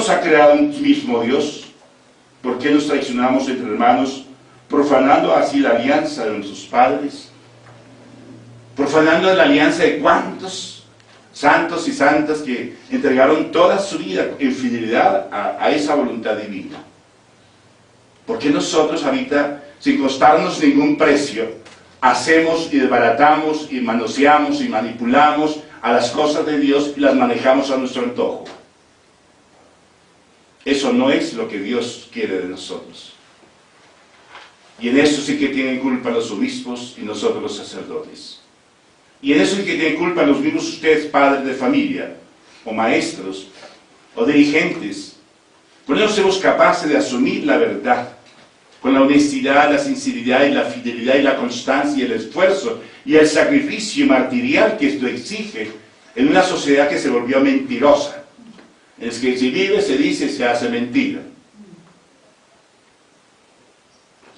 nos ha creado un mismo Dios? ¿Por qué nos traicionamos entre hermanos, profanando así la alianza de nuestros padres? Profanando la alianza de cuántos santos y santas que entregaron toda su vida en fidelidad a esa voluntad divina. ¿Por qué nosotros ahorita, sin costarnos ningún precio, hacemos y desbaratamos y manoseamos y manipulamos a las cosas de Dios y las manejamos a nuestro antojo? Eso no es lo que Dios quiere de nosotros. Y en eso sí que tienen culpa los obispos y nosotros los sacerdotes. Y en eso sí que tienen culpa los mismos ustedes, padres de familia, o maestros, o dirigentes. Por eso somos capaces de asumir la verdad, con la honestidad, la sinceridad y la fidelidad y la constancia y el esfuerzo y el sacrificio martirial que esto exige en una sociedad que se volvió mentirosa. En el que se vive, se dice, se hace mentira.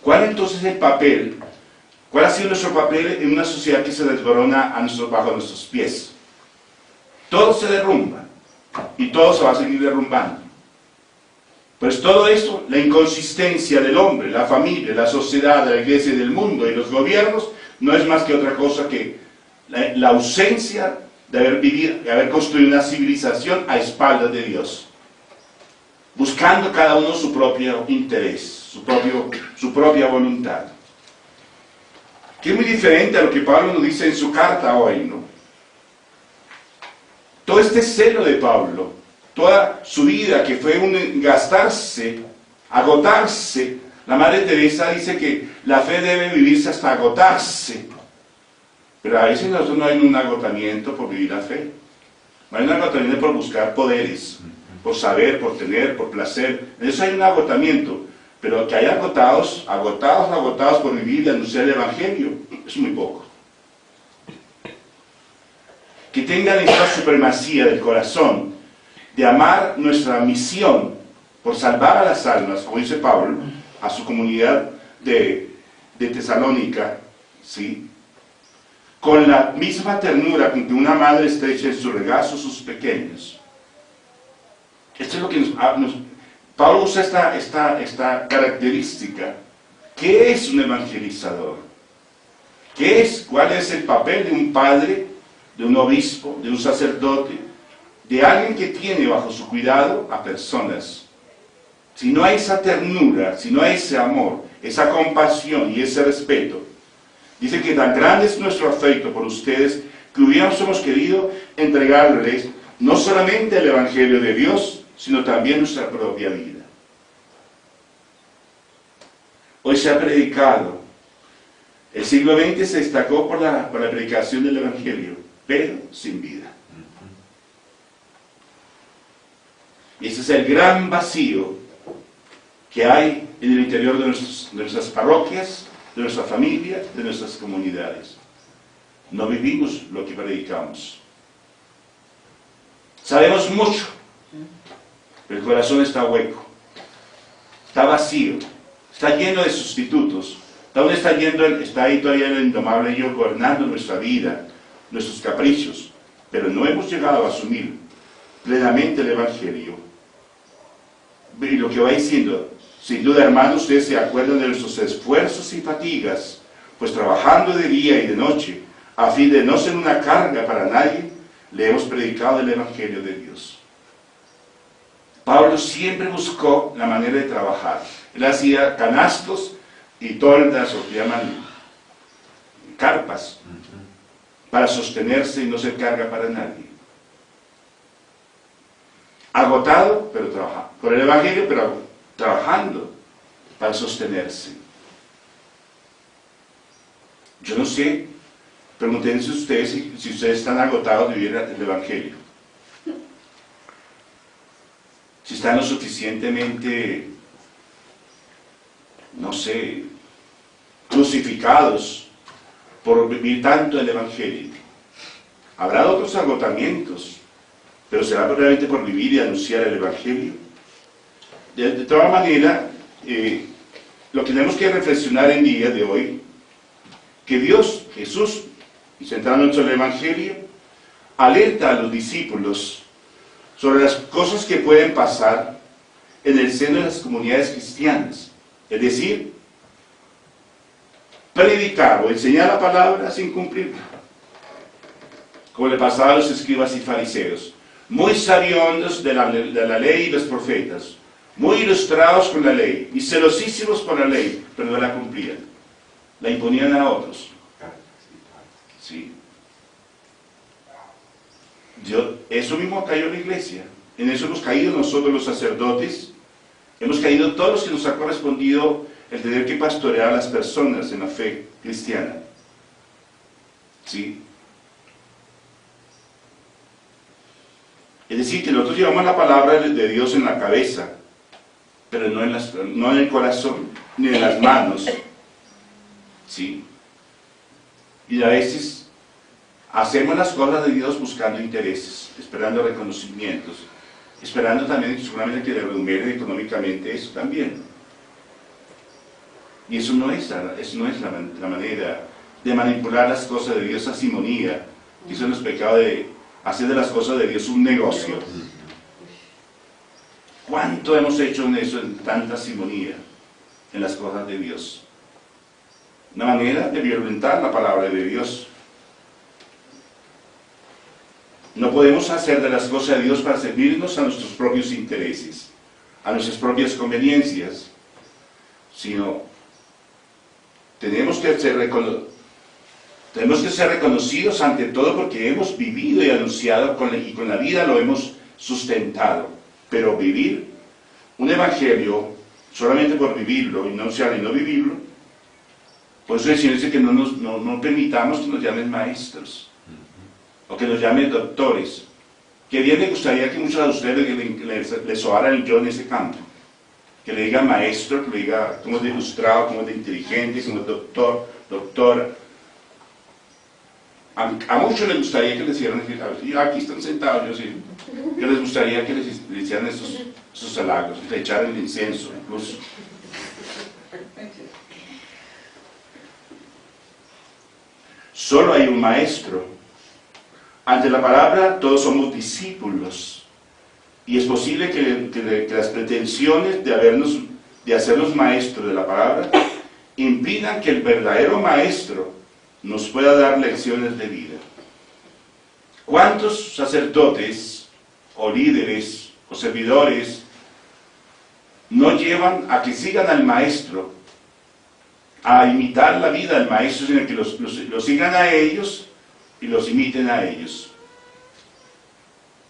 ¿Cuál entonces es el papel? ¿Cuál ha sido nuestro papel en una sociedad que se desborona bajo nuestros pies? Todo se derrumba y todo se va a seguir derrumbando. Pues todo esto, la inconsistencia del hombre, la familia, la sociedad, la iglesia y del mundo y los gobiernos, no es más que otra cosa que la ausencia de haber construido una civilización a espaldas de Dios, buscando cada uno su propio interés, su propia voluntad. Que es muy diferente a lo que Pablo nos dice en su carta hoy, ¿no? Todo este celo de Pablo, toda su vida que fue un gastarse, agotarse. La Madre Teresa dice que la fe debe vivirse hasta agotarse. Pero a veces nosotros no hay un agotamiento por vivir la fe. No hay un agotamiento por buscar poderes, por saber, por tener, por placer. En eso hay un agotamiento. Pero que hay agotados por vivir y anunciar el Evangelio, es muy poco. Que tengan esta supremacía del corazón de amar nuestra misión por salvar a las almas, como dice Pablo, a su comunidad de Tesalónica, ¿sí? Con la misma ternura con que una madre estrecha en su regazo a sus pequeños. Esto es lo que Pablo usa esta característica. ¿Qué es un evangelizador? ¿Cuál es el papel de un padre, de un obispo, de un sacerdote, de alguien que tiene bajo su cuidado a personas? Si no hay esa ternura, si no hay ese amor, esa compasión y ese respeto, dice que tan grande es nuestro afecto por ustedes que hubiéramos querido entregarles no solamente el Evangelio de Dios, sino también nuestra propia vida. Hoy se ha predicado. El siglo XX se destacó por la predicación del Evangelio, pero sin vida. Y ese es el gran vacío que hay en el interior de nuestras parroquias, de nuestra familia, de nuestras comunidades. No vivimos lo que predicamos. Sabemos mucho, pero el corazón está hueco, está vacío, está lleno de sustitutos. ¿Dónde está yendo? Está ahí todavía el indomable yo gobernando nuestra vida, nuestros caprichos, pero no hemos llegado a asumir plenamente el Evangelio. Y lo que va diciendo, sin duda, hermanos, ustedes se acuerdan de nuestros esfuerzos y fatigas, pues trabajando de día y de noche, a fin de no ser una carga para nadie, le hemos predicado el Evangelio de Dios. Pablo siempre buscó la manera de trabajar. Él hacía canastos y toldas, o que llaman carpas, para sostenerse y no ser carga para nadie. Agotado, pero trabajando. Por el Evangelio, pero trabajando para sostenerse. Yo no sé, pregúntense ustedes si ustedes están agotados de vivir el Evangelio. Si están lo suficientemente, no sé, crucificados por vivir tanto el Evangelio. Habrá otros agotamientos, pero será realmente por vivir y anunciar el Evangelio. De toda manera, lo que tenemos que reflexionar en el día de hoy, que Dios, Jesús, y centrándonos en el Evangelio, alerta a los discípulos sobre las cosas que pueden pasar en el seno de las comunidades cristianas. Es decir, predicar o enseñar la palabra sin cumplirla, como le pasaba a los escribas y fariseos, muy sabiondos de la ley y los profetas, muy ilustrados con la ley y celosísimos por la ley, pero no la cumplían, la imponían a otros. ¿Sí? Eso mismo cayó en la iglesia, en eso hemos caído nosotros los sacerdotes, hemos caído todos los que nos ha correspondido el tener que pastorear a las personas en la fe cristiana. ¿Sí? Es decir, que nosotros llevamos la palabra de Dios en la cabeza, pero no en el corazón, ni en las manos. ¿Sí? Y a veces hacemos las cosas de Dios buscando intereses, esperando reconocimientos, esperando también seguramente que le remuneren económicamente eso también. Y eso no es la manera de manipular las cosas de Dios a simonía, que son los pecados de hacer de las cosas de Dios un negocio. ¿Cuánto hemos hecho en eso, en tanta simonía, en las cosas de Dios? Una manera de violentar la palabra de Dios. No podemos hacer de las cosas de Dios para servirnos a nuestros propios intereses, a nuestras propias conveniencias, sino tenemos que ser reconocidos ante todo porque hemos vivido y anunciado y con la vida lo hemos sustentado. Pero vivir un evangelio solamente por vivirlo y no anunciarlo y no vivirlo, por eso decirles que no permitamos que nos llamen maestros o que nos llamen doctores. Que bien me gustaría que muchos de ustedes les sobaran el yo en ese campo, que le digan maestro, que le diga cómo es de ilustrado, cómo es de inteligente, cómo es doctor, doctora. A muchos les gustaría que les hicieran, aquí están sentados, yo sí, que les gustaría que les hicieran esos halagos, le echaran el incienso incluso. Solo hay un maestro. Ante la palabra todos somos discípulos. Y es posible que las pretensiones de hacernos maestros de la palabra impidan que el verdadero maestro nos pueda dar lecciones de vida. ¿Cuántos sacerdotes o líderes o servidores no llevan a que sigan al maestro, a imitar la vida del maestro, sino que los sigan a ellos y los imiten a ellos?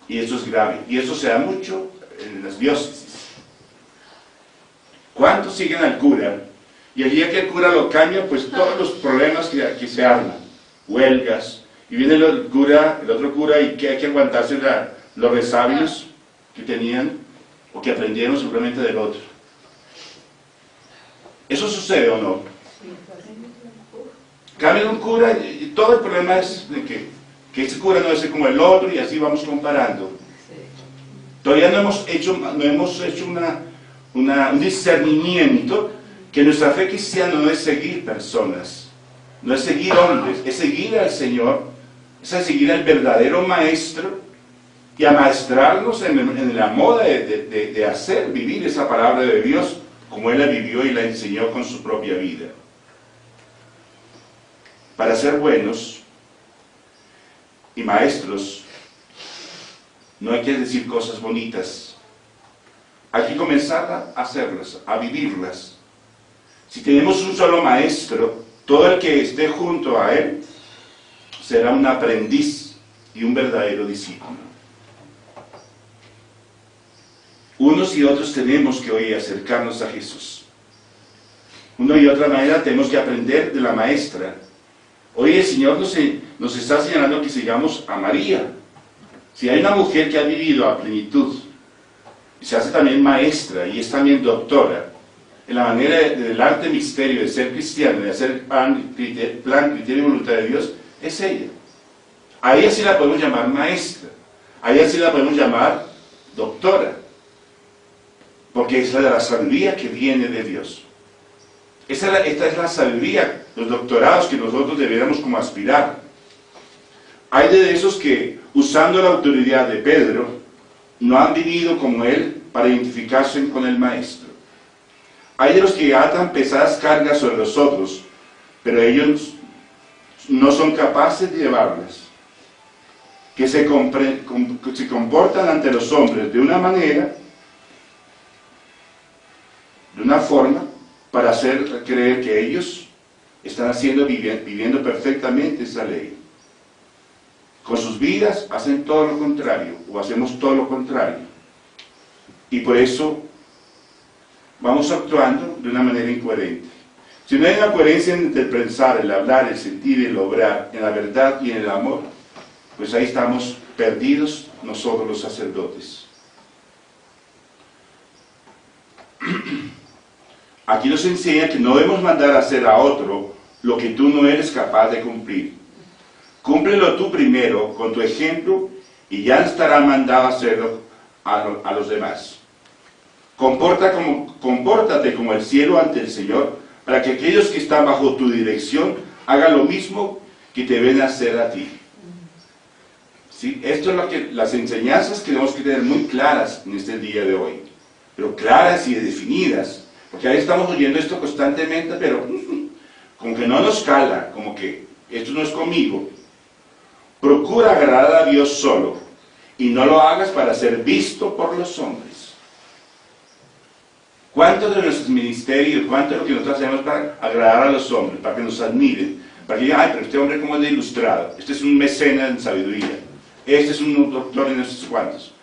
Y eso es grave, y eso se da mucho en las diócesis. ¿Cuántos siguen al cura? Y el día que el cura lo cambia, pues todos los problemas que se arman, huelgas, y viene el otro cura, y que hay que aguantarse los resabios que tenían, o que aprendieron seguramente del otro. ¿Eso sucede o no? Cambian un cura, y todo el problema es de que ese cura no es como el otro, y así vamos comparando. Todavía no hemos hecho un discernimiento que nuestra fe cristiana no es seguir personas, no es seguir hombres, es seguir al Señor, es seguir al verdadero maestro y amaestrarnos en la moda de hacer vivir esa palabra de Dios como Él la vivió y la enseñó con su propia vida. Para ser buenos y maestros no hay que decir cosas bonitas, hay que comenzar a hacerlas, a vivirlas. Si tenemos un solo maestro, todo el que esté junto a él será un aprendiz y un verdadero discípulo. Unos y otros tenemos que hoy acercarnos a Jesús. Una y otra manera tenemos que aprender de la maestra. Hoy el Señor nos está señalando que sigamos a María. Si hay una mujer que ha vivido a plenitud, y se hace también maestra y es también doctora, en la manera del arte misterio de ser cristiano, de hacer plan, criterio y voluntad de Dios, es ella. A ella sí la podemos llamar maestra, a ella sí la podemos llamar doctora, porque es la sabiduría que viene de Dios. Esta es la sabiduría, los doctorados que nosotros deberíamos como aspirar. Hay de esos que, usando la autoridad de Pedro, no han vivido como Él para identificarse con el Maestro. Hay de los que atan pesadas cargas sobre los otros, pero ellos no son capaces de llevarlas. Que se comportan ante los hombres de una manera, de una forma, para hacer creer que ellos están viviendo perfectamente esa ley. Con sus vidas hacen todo lo contrario, o hacemos todo lo contrario. Y por eso vamos actuando de una manera incoherente. Si no hay una coherencia entre el pensar, el hablar, el sentir y el obrar, en la verdad y en el amor, pues ahí estamos perdidos nosotros los sacerdotes. Aquí nos enseña que no debemos mandar a hacer a otro lo que tú no eres capaz de cumplir. Cúmplelo tú primero con tu ejemplo y ya estará mandado a hacerlo a los demás. Compórtate como el cielo ante el Señor, para que aquellos que están bajo tu dirección hagan lo mismo que te ven hacer a ti. ¿Sí? Esto es lo que las enseñanzas que tenemos que tener muy claras en este día de hoy, pero claras y definidas, porque ahí estamos oyendo esto constantemente, pero como que no nos cala, como que esto no es conmigo. Procura agradar a Dios solo, y no lo hagas para ser visto por los hombres. ¿Cuánto de nuestros ministerios, cuánto de lo que nosotros hacemos para agradar a los hombres, para que nos admiren, para que digan, ay, pero este hombre cómo es de ilustrado, este es un mecenas en sabiduría, este es un doctor en estos cuantos?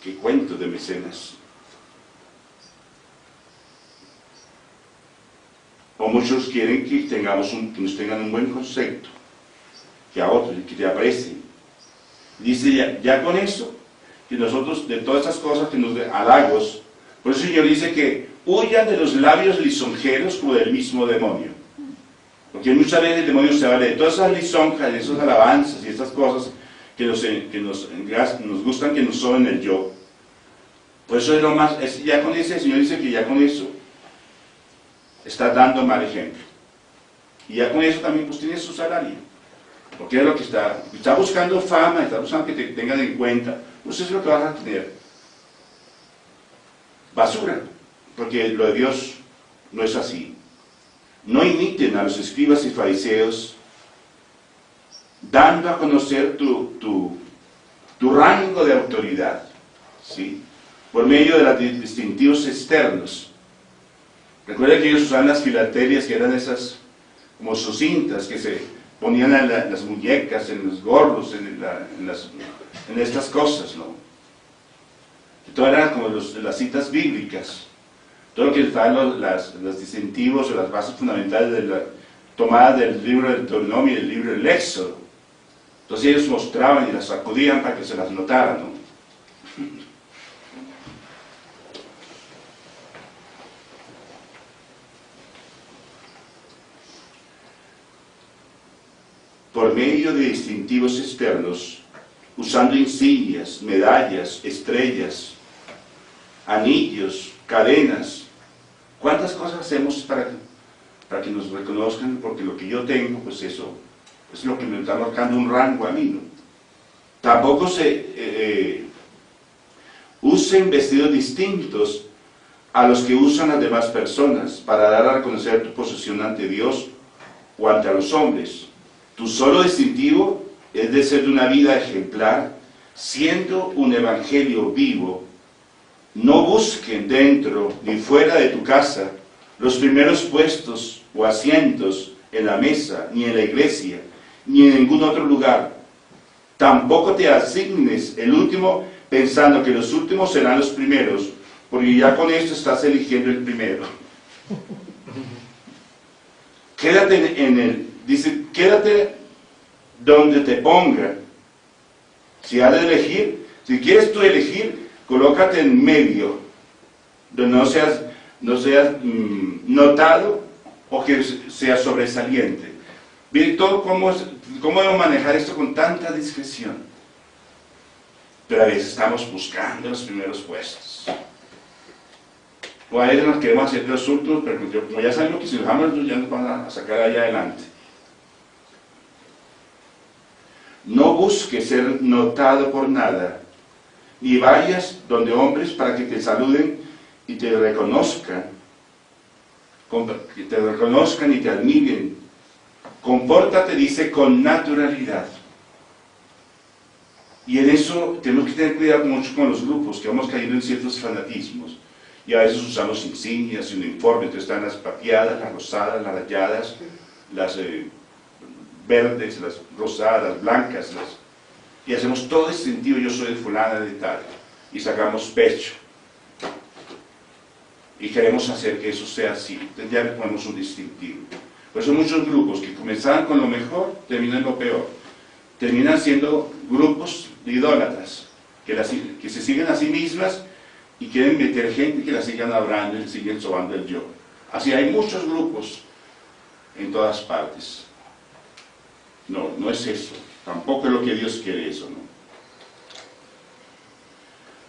¿Qué cuento de mecenas? O muchos quieren que nos tengan un buen concepto, que a otros, que te aprecien. Dice ya con eso, que nosotros, de todas esas cosas que nos den halagos, por eso el Señor dice que huyan de los labios lisonjeros como del mismo demonio. Porque muchas veces el demonio se vale de todas esas lisonjas, de esas alabanzas y esas cosas que nos gustan, que nos soben el yo. Por eso es lo más, ya con ese, el Señor dice que ya con eso está dando mal ejemplo. Y ya con eso también pues tiene su salario. Porque es lo que está buscando fama, está buscando que te tengan en cuenta, pues eso es lo que vas a tener. Basura, porque lo de Dios no es así. No imiten a los escribas y fariseos, dando a conocer tu rango de autoridad, ¿sí? Por medio de los distintivos externos. Recuerda que ellos usaban las filatelias, que eran esas como sus cintas que se ponían en las muñecas, en los gorros, en estas cosas, ¿no? Todo eran como las citas bíblicas, todo lo que estaban los distintivos o las bases fundamentales tomadas del libro del Deuteronomio y del libro del Éxodo. Entonces ellos mostraban y las sacudían para que se las notaran, ¿no? Por medio de distintivos externos, usando insignias, medallas, estrellas, anillos, cadenas. ¿Cuántas cosas hacemos para que nos reconozcan? Porque lo que yo tengo, pues eso es lo que me está marcando un rango a mí, ¿no? Tampoco usen vestidos distintos a los que usan las demás personas para dar a reconocer tu posición ante Dios o ante los hombres. Tu solo distintivo es de ser de una vida ejemplar, siendo un evangelio vivo. No busquen dentro ni fuera de tu casa los primeros puestos o asientos en la mesa, ni en la iglesia, ni en ningún otro lugar. Tampoco te asignes el último pensando que los últimos serán los primeros, porque ya con esto estás eligiendo el primero. Dice, quédate donde te ponga. Si has de elegir, si quieres tú elegir, colócate en medio, donde no seas notado o que sea sobresaliente. Miren todo cómo debo manejar esto con tanta discreción. Pero a veces estamos buscando los primeros puestos. O a veces nos queremos hacer los últimos, pero como ya sabemos que si nos dejamos ya nos van a sacar allá adelante. No busques ser notado por nada, ni vayas donde hombres para que te saluden y te reconozcan, y te admiren. Compórtate, dice, con naturalidad. Y en eso tenemos que tener cuidado mucho con los grupos, que hemos caído en ciertos fanatismos. Y a veces usamos insignias y uniformes, entonces están las pateadas, las rosadas, las rayadas, las verdes, las rosadas, las blancas, y hacemos todo ese sentido, yo soy de fulana de tal, y sacamos pecho. Y queremos hacer que eso sea así, entonces ya le ponemos un distintivo. Por eso muchos grupos que comenzaban con lo mejor, terminan lo peor. Terminan siendo grupos de idólatras, que se siguen a sí mismas y quieren meter gente que la sigan adorando y le siguen sobando el yo. Así hay muchos grupos en todas partes. No, no es eso. Tampoco es lo que Dios quiere eso, ¿no?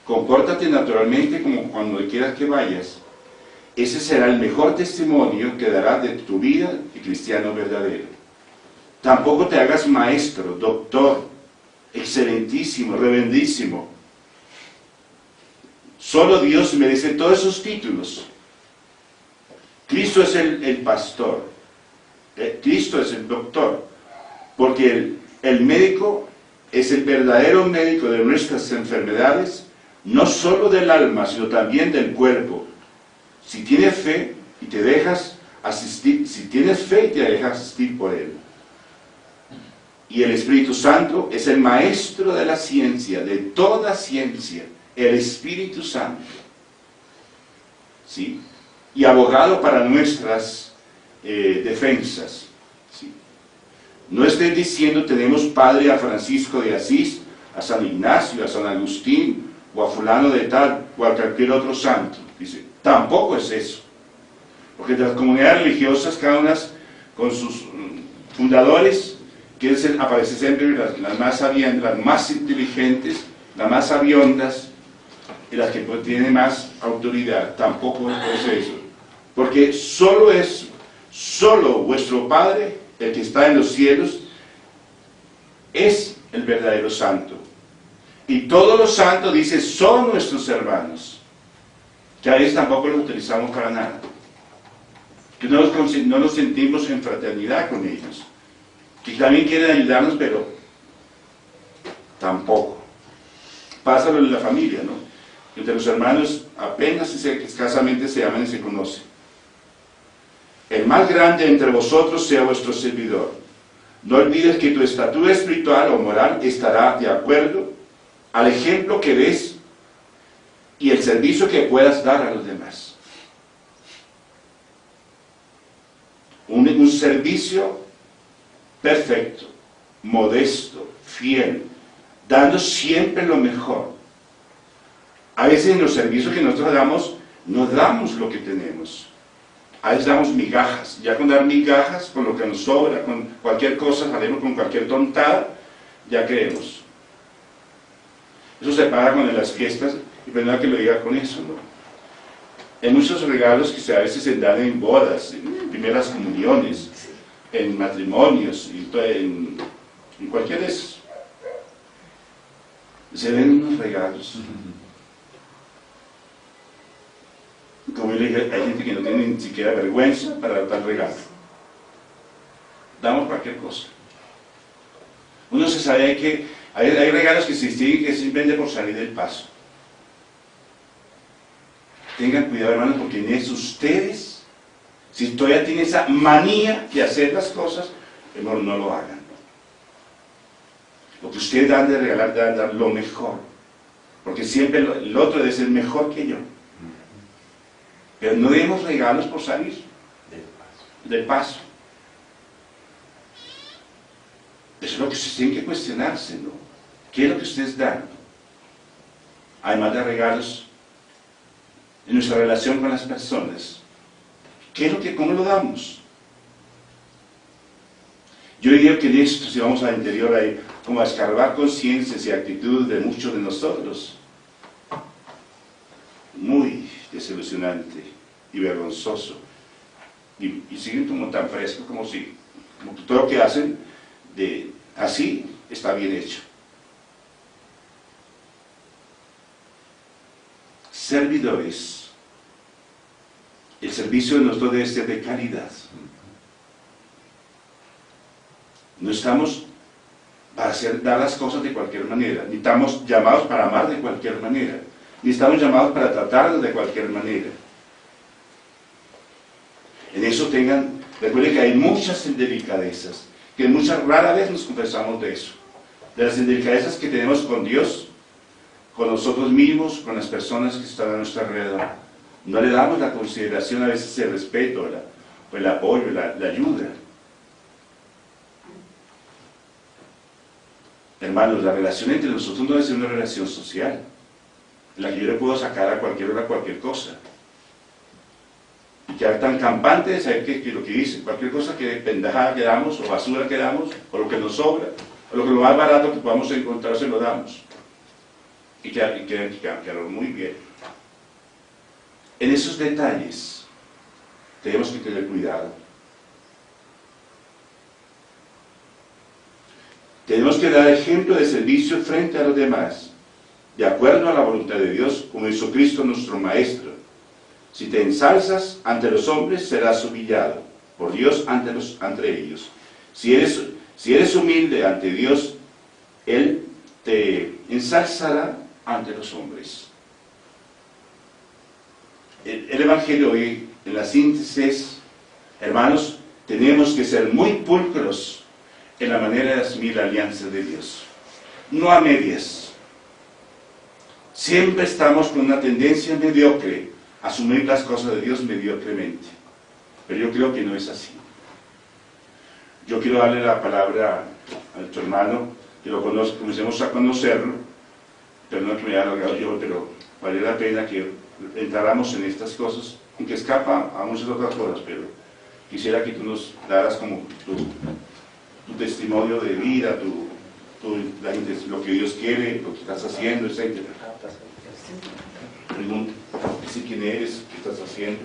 Compórtate naturalmente como cuando quieras que vayas. Ese será el mejor testimonio que darás de tu vida de cristiano verdadero. Tampoco te hagas maestro, doctor, excelentísimo, reverendísimo. Solo Dios merece todos esos títulos. Cristo es el pastor. Cristo es el doctor. Porque el médico es el verdadero médico de nuestras enfermedades, no solo del alma, sino también del cuerpo. Si tienes fe y te dejas asistir, por Él. Y el Espíritu Santo es el maestro de la ciencia, de toda ciencia, el Espíritu Santo. ¿Sí? Y abogado para nuestras defensas. ¿Sí? No estés diciendo tenemos padre a Francisco de Asís, a San Ignacio, a San Agustín, o a fulano de tal, o a cualquier otro santo. Dice, tampoco es eso. Porque las comunidades religiosas, cada una con sus fundadores, quieren aparecer siempre las más sabiendas, las más inteligentes, las más sabiondas, y las que tienen más autoridad. Tampoco es eso. Porque solo vuestro Padre, el que está en los cielos, es el verdadero santo. Y todos los santos, dice, son nuestros hermanos. Que a veces tampoco los utilizamos para nada. Que no nos sentimos en fraternidad con ellos. Que también quieren ayudarnos, pero tampoco. Pasa lo de la familia, ¿no? Entre los hermanos apenas escasamente se aman y se conocen. El más grande entre vosotros sea vuestro servidor. No olvides que tu estatura espiritual o moral estará de acuerdo al ejemplo que ves y el servicio que puedas dar a los demás. Un servicio perfecto, modesto, fiel, dando siempre lo mejor. A veces en los servicios que nosotros damos, no damos lo que tenemos. A veces damos migajas. Ya con dar migajas, con lo que nos sobra, con cualquier cosa, salimos con cualquier tontada, ya creemos. Eso se paga con las fiestas, y perdona que lo diga con eso, ¿no? Hay muchos regalos que a veces se dan en bodas, en primeras comuniones, en matrimonios, en cualquier de esos. Se ven unos regalos. Como yo le dije, hay gente que no tiene ni siquiera vergüenza para dar tal regalo. Damos cualquier cosa. Uno se sabe que hay regalos que se distinguen que simplemente por salir del paso. Tengan cuidado, hermanos, porque en eso ustedes, si todavía tienen esa manía de hacer las cosas, mejor no lo hagan. Lo que ustedes dan de regalar, deben dar lo mejor. Porque siempre el otro debe ser mejor que yo. Pero no demos regalos por salir del paso. Eso es lo que ustedes tienen que cuestionarse, ¿no? ¿Qué es lo que ustedes dan? Además de regalos, en nuestra relación con las personas, ¿cómo lo damos? Yo diría que en esto, si vamos al interior, hay como a escarbar conciencias y actitudes de muchos de nosotros. Muy desilusionante y vergonzoso. Y siguen como tan frescos, como que todo lo que hacen así, está bien hecho. Servidores. El servicio de nosotros debe ser de calidad. No estamos para dar las cosas de cualquier manera, ni estamos llamados para amar de cualquier manera, ni estamos llamados para tratarlos de cualquier manera. En eso recuerden que hay muchas indelicadezas, que rara vez nos conversamos de eso, de las indelicadezas que tenemos con Dios, con nosotros mismos, con las personas que están a nuestro alrededor. No le damos la consideración, a veces el respeto, o el apoyo, la ayuda. Hermanos, la relación entre nosotros no debe ser una relación social, en la que yo le puedo sacar a cualquier hora cualquier cosa. Y quedar tan campante de saber que lo que dice, cualquier cosa que pendejada que damos, o basura que damos, o lo que nos sobra, o lo más barato que podamos encontrar, se lo damos. Y quedaron muy bien. En esos detalles tenemos que tener cuidado. Tenemos que dar ejemplo de servicio frente a los demás, de acuerdo a la voluntad de Dios, como hizo Cristo nuestro Maestro. Si te ensalzas ante los hombres, serás humillado por Dios ante ellos. Si eres humilde ante Dios, Él te ensalzará ante los hombres. El Evangelio hoy, en la síntesis, hermanos, tenemos que ser muy pulcros en la manera de asumir la alianza de Dios. No a medias. Siempre estamos con una tendencia mediocre a asumir las cosas de Dios mediocremente. Pero yo creo que no es así. Yo quiero darle la palabra a nuestro hermano, que lo conozco, comencemos a conocerlo, pero no que me haya alargado yo, pero vale la pena que entráramos en estas cosas, aunque escapa a muchas otras cosas, pero quisiera que tú nos daras como tu testimonio de vida, lo que Dios quiere, lo que estás haciendo, etc. Pregunta, decir quién eres, qué estás haciendo.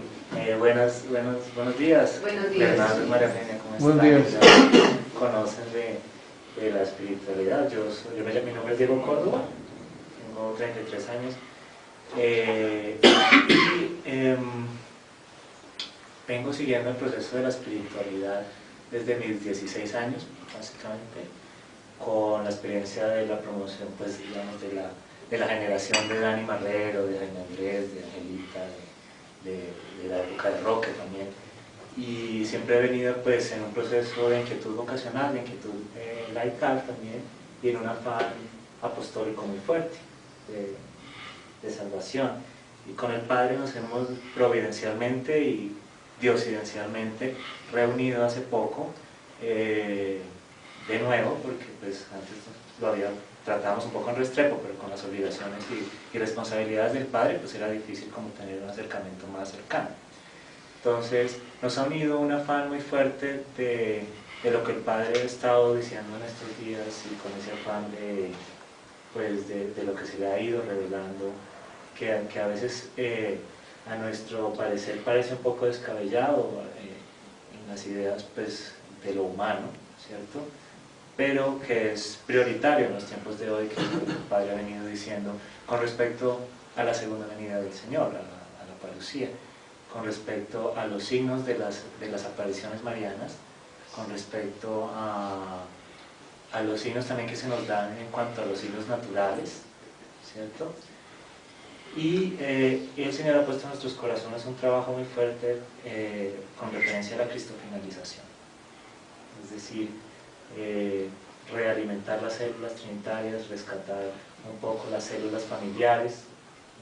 Buenos días. Buenos días. Bernardo y María Eugenia, ¿cómo están? Buenos días. Ya conocen de la espiritualidad. Mi nombre es Diego Córdoba, tengo 33 años. Vengo siguiendo el proceso de la espiritualidad desde mis 16 años, básicamente, con la experiencia de la promoción, pues, digamos, de la generación de Dani Marrero, de Jaime Andrés, de Angelita, de la época de Roque también. Y siempre he venido, pues, en un proceso de inquietud vocacional, de inquietud laical también, y en un afán apostólico muy fuerte de salvación. Y con el Padre nos hemos providencialmente y diosidencialmente reunido hace poco, de nuevo, porque pues antes tratábamos un poco en Restrepo, pero con las obligaciones y responsabilidades del Padre, pues era difícil como tener un acercamiento más cercano. Entonces nos ha unido un afán muy fuerte de lo que el Padre ha estado diciendo en estos días, y con ese afán de lo que se le ha ido revelando, que a veces a nuestro parecer parece un poco descabellado en las ideas, pues, de lo humano, ¿cierto? Pero que es prioritario en los tiempos de hoy, que el Padre ha venido diciendo con respecto a la segunda venida del Señor, a la parucía, con respecto a los signos de las apariciones marianas, con respecto a los signos también que se nos dan en cuanto a los signos naturales, ¿cierto? Y el Señor ha puesto en nuestros corazones un trabajo muy fuerte con referencia a la cristofinalización, es decir, realimentar las células trinitarias, rescatar un poco las células familiares,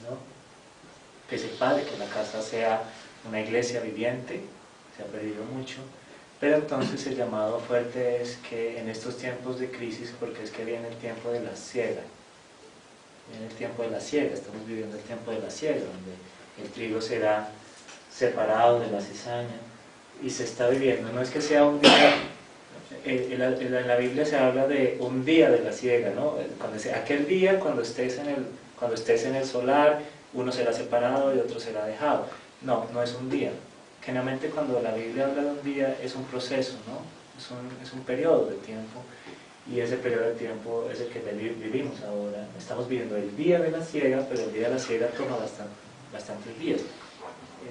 ¿no? Que se padre, que la casa sea una iglesia viviente, se ha perdido mucho, pero entonces el llamado fuerte es que en estos tiempos de crisis, porque es que viene el tiempo de la siega, estamos viviendo el tiempo de la siega, donde el trigo será separado de la cizaña, y se está viviendo, no es que sea un día, en la Biblia se habla de un día de la siega, ¿no? Aquel día cuando estés en el solar, uno será separado y otro será dejado. No es un día. Generalmente cuando la Biblia habla de un día es un proceso, ¿no? Es un periodo de tiempo, y ese periodo de tiempo es el que vivimos ahora. Estamos viviendo el día de la siega, pero el día de la siega toma bastantes días.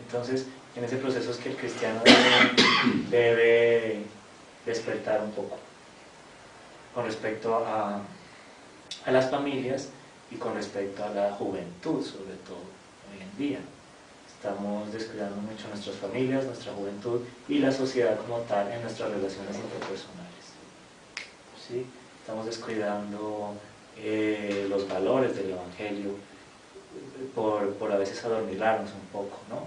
Entonces, en ese proceso es que el cristiano debe despertar un poco con respecto a las familias y con respecto a la juventud, sobre todo hoy en día. Estamos descuidando mucho nuestras familias, nuestra juventud y la sociedad como tal en nuestras relaciones interpersonales. ¿Sí? Estamos descuidando los valores del Evangelio por a veces adormilarnos un poco, ¿no?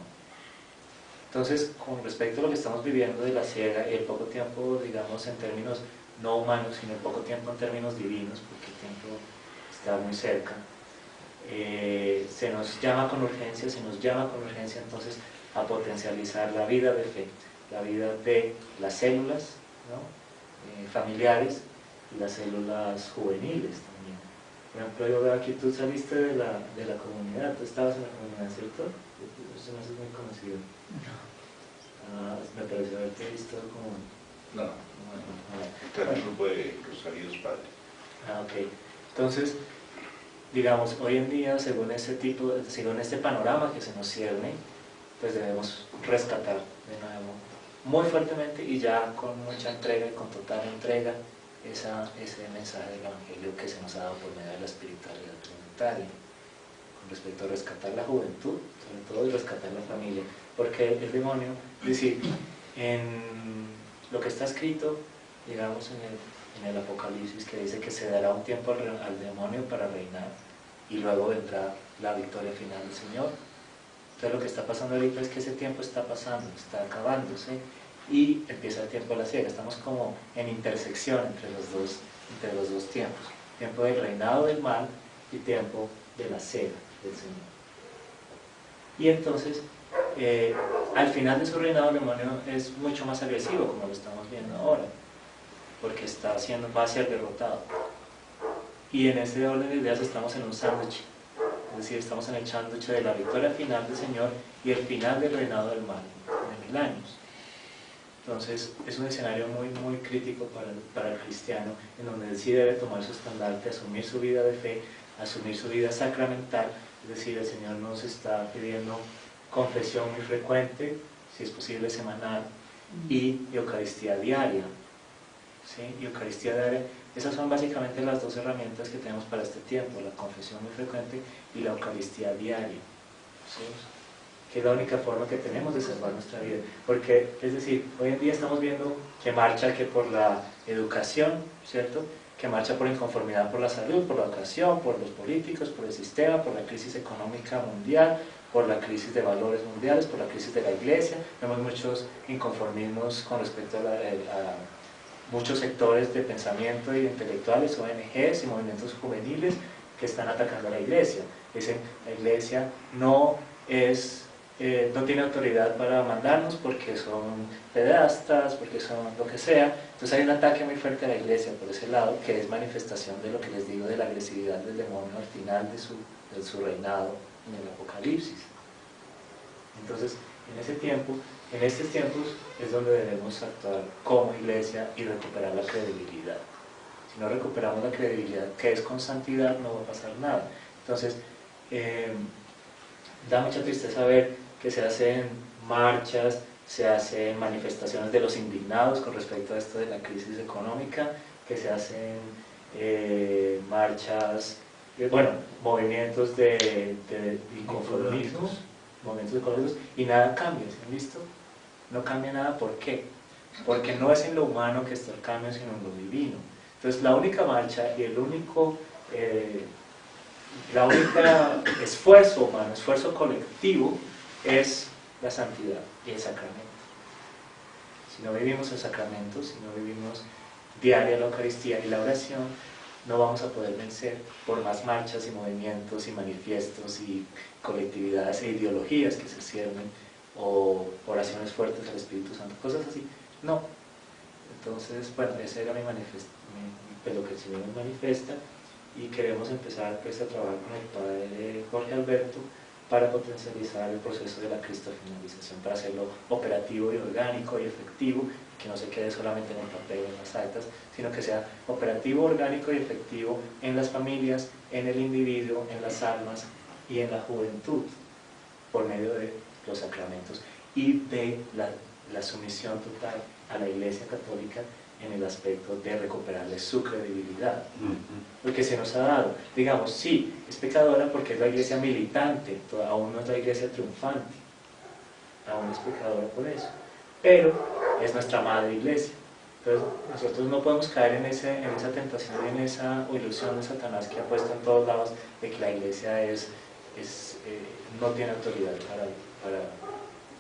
Entonces, con respecto a lo que estamos viviendo de la siega y el poco tiempo, digamos, en términos no humanos, sino el poco tiempo en términos divinos, porque el tiempo está muy cerca, se nos llama con urgencia entonces a potencializar la vida de fe, la vida de las células, ¿no? Familiares y las células juveniles también. Por ejemplo, yo veo aquí, tú saliste de la comunidad, tú estabas en la comunidad, ¿cierto? Eso no es muy conocido. Me pareció haberte visto como... No, está en el grupo de Rosarios Padre. Ok. Entonces, digamos, hoy en día, según este panorama que se nos cierne, pues debemos rescatar de nuevo, muy fuertemente y ya con mucha entrega y con total entrega, ese mensaje del Evangelio que se nos ha dado por medio de la espiritualidad trinitaria, con respecto a rescatar la juventud, sobre todo, y rescatar la familia, porque el demonio, es decir, en lo que está escrito, digamos, en el Apocalipsis, que dice que se dará un tiempo al demonio para reinar y luego vendrá la victoria final del Señor. Entonces lo que está pasando ahorita es que ese tiempo está pasando, está acabándose y empieza el tiempo de la siega. Estamos como en intersección entre los dos tiempos, tiempo del reinado del mal y tiempo de la siega del Señor. Y entonces, al final de su reinado, el demonio es mucho más agresivo, como lo estamos viendo ahora, porque va a ser derrotado. Y en ese orden de ideas estamos en un sándwich, es decir, estamos en el sándwich de la victoria final del Señor y el final del reinado del mal, de 1000 años. Entonces, es un escenario muy, muy crítico para el cristiano, en donde él sí debe tomar su estandarte, asumir su vida de fe, asumir su vida sacramental, es decir, el Señor nos está pidiendo confesión muy frecuente, si es posible semanal, y Eucaristía diaria. ¿Sí? Y Eucaristía diaria, esas son básicamente las dos herramientas que tenemos para este tiempo, la confesión muy frecuente y la Eucaristía diaria. ¿Sí? Que es la única forma que tenemos de salvar nuestra vida. Porque, es decir, hoy en día estamos viendo que marcha que por la educación, ¿cierto? Que marcha por inconformidad por la salud, por la educación, por los políticos, por el sistema, por la crisis económica mundial, por la crisis de valores mundiales, por la crisis de la iglesia. Vemos muchos inconformismos con respecto a muchos sectores de pensamiento y de intelectuales, ONGs y movimientos juveniles que están atacando a la iglesia. Dicen, la iglesia no tiene autoridad para mandarnos porque son pederastas, porque son lo que sea. Entonces hay un ataque muy fuerte a la iglesia por ese lado, que es manifestación de lo que les digo de la agresividad del demonio al final de su reinado en el Apocalipsis. Entonces, en estos tiempos es donde debemos actuar como iglesia y recuperar la credibilidad. Si no recuperamos la credibilidad, que es con santidad, no va a pasar nada. Entonces, da mucha tristeza ver que se hacen marchas, se hacen manifestaciones de los indignados con respecto a esto de la crisis económica, que se hacen marchas, movimientos de inconformismos, y nada cambia, ¿se han visto? No cambia nada, ¿por qué? Porque no es en lo humano que está el cambio, sino en lo divino. Entonces la única marcha y el único esfuerzo humano, esfuerzo colectivo, es la santidad y el sacramento. Si no vivimos el sacramento, si no vivimos diaria la Eucaristía y la oración, no vamos a poder vencer por más marchas y movimientos y manifiestos y colectividades e ideologías que se ciernen o oraciones fuertes al Espíritu Santo, cosas así. No. Entonces, bueno, ese era lo que el Señor nos manifiesta, y queremos empezar pues a trabajar con el Padre Jorge Alberto para potencializar el proceso de la cristofinalización, para hacerlo operativo y orgánico y efectivo, que no se quede solamente en el papel, en las actas, sino que sea operativo, orgánico y efectivo en las familias, en el individuo, en las almas y en la juventud, por medio de los sacramentos y de la sumisión total a la Iglesia Católica en el aspecto de recuperarle su credibilidad. Porque se nos ha dado, digamos, sí, es pecadora porque es la iglesia militante, aún no es la iglesia triunfante, aún es pecadora por eso, pero es nuestra madre iglesia. Entonces nosotros no podemos caer en esa tentación, en esa ilusión de Satanás que ha puesto en todos lados de que la iglesia no tiene autoridad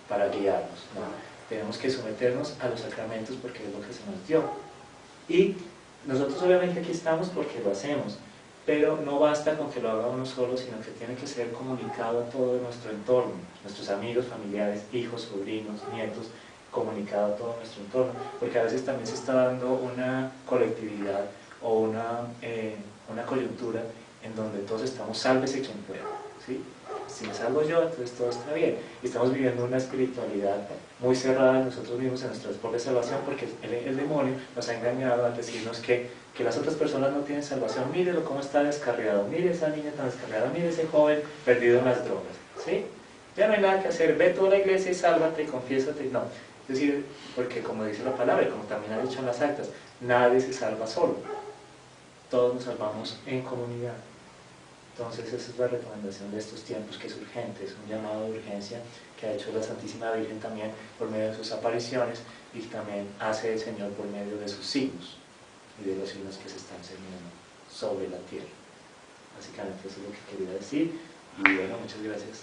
para guiarnos, ¿no? Tenemos que someternos a los sacramentos porque es lo que se nos dio. Y nosotros obviamente aquí estamos porque lo hacemos, pero no basta con que lo haga uno solo, sino que tiene que ser comunicado a todo nuestro entorno, nuestros amigos, familiares, hijos, sobrinos, nietos, comunicado a todo nuestro entorno, porque a veces también se está dando una colectividad o una coyuntura en donde todos estamos sálvese quien pueda, ¿sí? Si me salvo yo, entonces todo está bien. Y estamos viviendo una espiritualidad muy cerrada en nosotros mismos, en nuestra propia salvación, porque el demonio nos ha engañado al decirnos que las otras personas no tienen salvación. Mírelo cómo está descarriado, mire esa niña tan descarriada, mire ese joven perdido en las drogas, ¿sí? Ya no hay nada que hacer, ve toda la iglesia y sálvate, confiésate. No, es decir, porque como dice la palabra, y como también ha dicho en las actas, nadie se salva solo, todos nos salvamos en comunidad. Entonces esa es la recomendación de estos tiempos, que es urgente, es un llamado de urgencia que ha hecho la Santísima Virgen también por medio de sus apariciones, y también hace el Señor por medio de sus signos y de los signos que se están celebrando sobre la tierra. Básicamente eso es lo que quería decir, y bueno, muchas gracias.